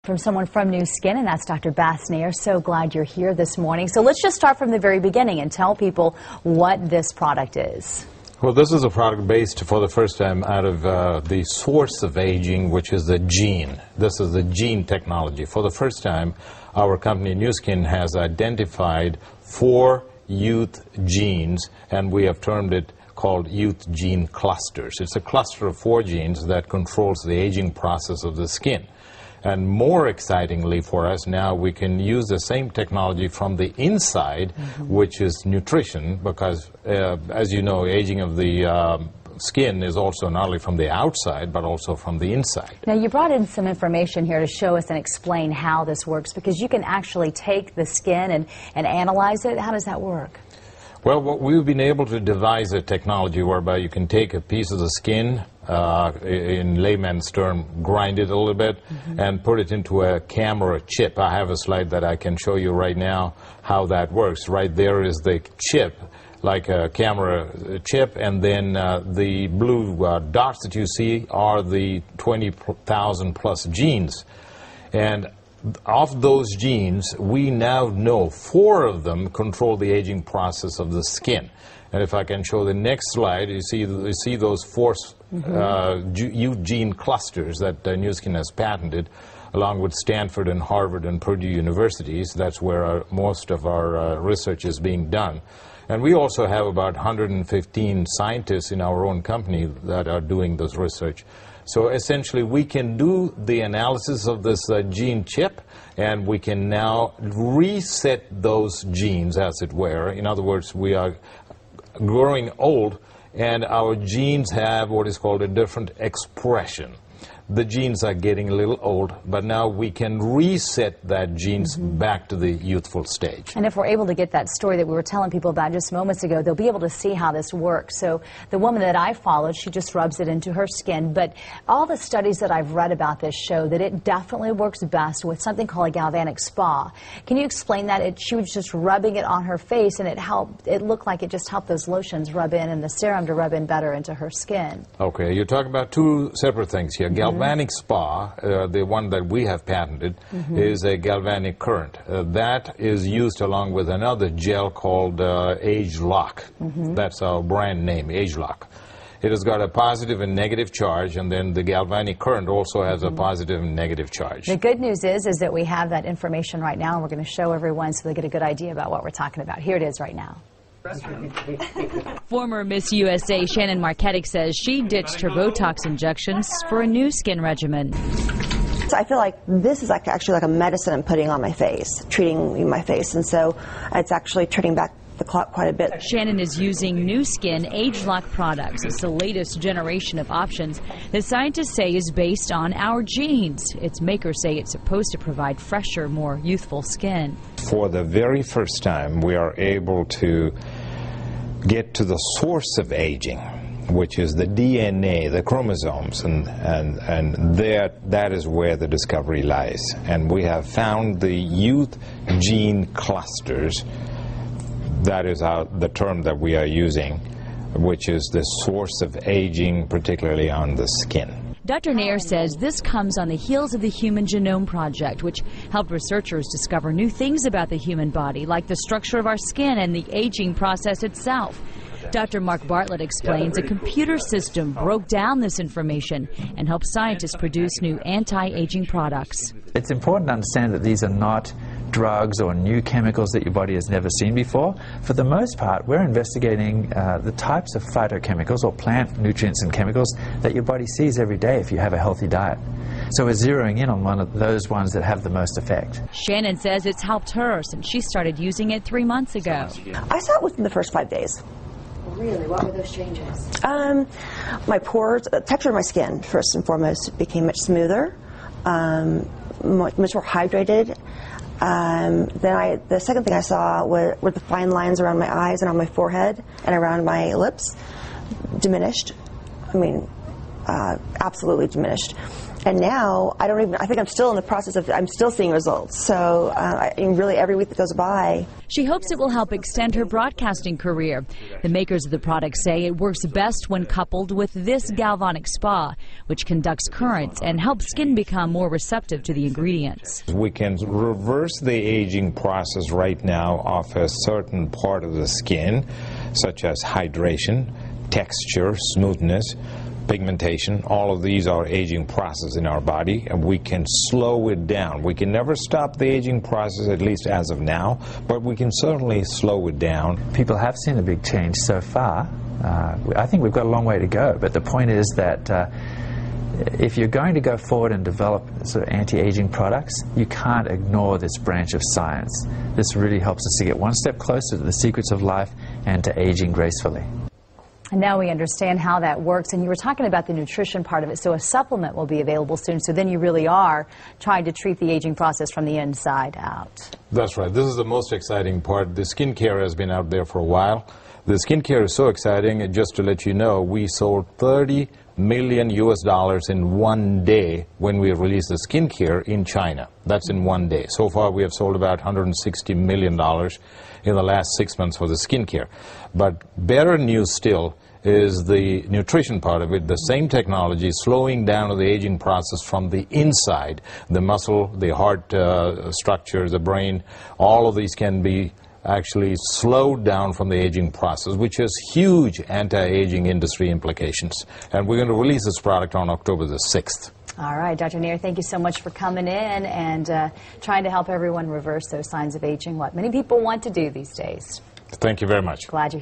From someone from Nu Skin, and that's Dr. Bassnair. So glad you're here this morning. So let's just start from the very beginning and tell people what this product is. Well, this is a product based for the first time out of the source of aging, which is the gene. This is the gene technology. For the first time, our company Nu Skin has identified 4 youth genes, and we have termed it called youth gene clusters. It's a cluster of 4 genes that controls the aging process of the skin. And more excitingly for us, now we can use the same technology from the inside, which is nutrition, because as you know, aging of the skin is also not only from the outside, but also from the inside. Now, you brought in some information here to show us and explain how this works, because you can actually take the skin and analyze it. How does that work? Well, we've been able to devise a technology whereby you can take a piece of the skin, in layman's term, grind it a little bit, and put it into a camera chip. I have a slide that I can show you right now how that works. Right there is the chip, like a camera chip, and then the blue dots that you see are the 20,000 plus genes. And of those genes, we now know 4 of them control the aging process of the skin. And if I can show the next slide, you see those 4 youth gene clusters that Nu Skin has patented, along with Stanford and Harvard and Purdue universities. That's where most of our research is being done. And we also have about 115 scientists in our own company that are doing this research. So essentially, we can do the analysis of this gene chip, and we can now reset those genes, as it were. In other words, we are growing old, and our genes have what is called a different expression. The genes are getting a little old, but now we can reset that genes back to the youthful stage. And if we're able to get that story that we were telling people about just moments ago, they'll be able to see how this works. So the woman that I followed, she just rubs it into her skin. But all the studies that I've read about this show that it definitely works best with something called a galvanic spa. Can you explain that? She was just rubbing it on her face, and it looked like it just helped those lotions rub in and the serum to rub in better into her skin. Okay, you're talking about 2 separate things here. Galvanic spa, the one that we have patented, is a galvanic current. That is used along with another gel called ageLOC. That's our brand name, ageLOC. It has got a positive and negative charge, and then the galvanic current also has a positive and negative charge. The good news is that we have that information right now, and we're going to show everyone so they get a good idea about what we're talking about. Here it is right now. Former Miss USA Shannon Marketic says she ditched her Botox injections for a Nu Skin regimen. So I feel like this is actually like a medicine I'm putting on my face, treating my face, and so it's actually turning back the clock quite a bit. Shannon is using Nu Skin ageLOC products. It's the latest generation of options that scientists say is based on our genes. Its makers say it's supposed to provide fresher, more youthful skin. For the very first time, we are able to get to the source of aging, which is the DNA, the chromosomes, and that is where the discovery lies. And we have found the youth gene clusters. That is the term that we are using, which is the source of aging, particularly on the skin. Dr. Nair says this comes on the heels of the Human Genome Project, which helped researchers discover new things about the human body, like the structure of our skin and the aging process itself. Dr. Mark Bartlett explains a computer system broke down this information and helped scientists produce new anti-aging products. It's important to understand that these are not drugs or new chemicals that your body has never seen before. For the most part, we're investigating the types of phytochemicals or plant nutrients and chemicals that your body sees every day if you have a healthy diet. So we're zeroing in on one of those ones that have the most effect. Shannon says it's helped her since she started using it 3 months ago. I saw it within the first 5 days. Really? What were those changes? My pores, the texture of my skin, first and foremost, became much smoother, much more hydrated. The second thing I saw were the fine lines around my eyes and on my forehead and around my lips diminished. I mean, absolutely diminished. And now, I think I'm still in the process of, I'm still seeing results. So really every week that goes by. She hopes it will help extend her broadcasting career. The makers of the product say it works best when coupled with this galvanic spa, which conducts currents and helps skin become more receptive to the ingredients. We can reverse the aging process right now of a certain part of the skin, such as hydration, texture, smoothness, pigmentation. All of these are aging processes in our body, and we can slow it down. We can never stop the aging process, at least as of now, but we can certainly slow it down. People have seen a big change so far. I think we've got a long way to go, but the point is that if you're going to go forward and develop sort of anti-aging products, you can't ignore this branch of science. This really helps us to get one step closer to the secrets of life and to aging gracefully. And now we understand how that works. And you were talking about the nutrition part of it. So a supplement will be available soon. So then you really are trying to treat the aging process from the inside out. That's right. This is the most exciting part. The skincare has been out there for a while. The skincare is so exciting. And just to let you know, we sold $30 million in one day when we released the skincare in China. That's in one day. So far, we have sold about $160 million in the last 6 months for the skincare. But better news still is the nutrition part of it. The same technology slowing down the aging process from the inside. The muscle, the heart structure, the brain, all of these can be actually slowed down from the aging process, which has huge anti-aging industry implications. And we're going to release this product on October the 6th. All right, Dr. Nair, thank you so much for coming in and trying to help everyone reverse those signs of aging, what many people want to do these days. Thank you very much. Glad you're here.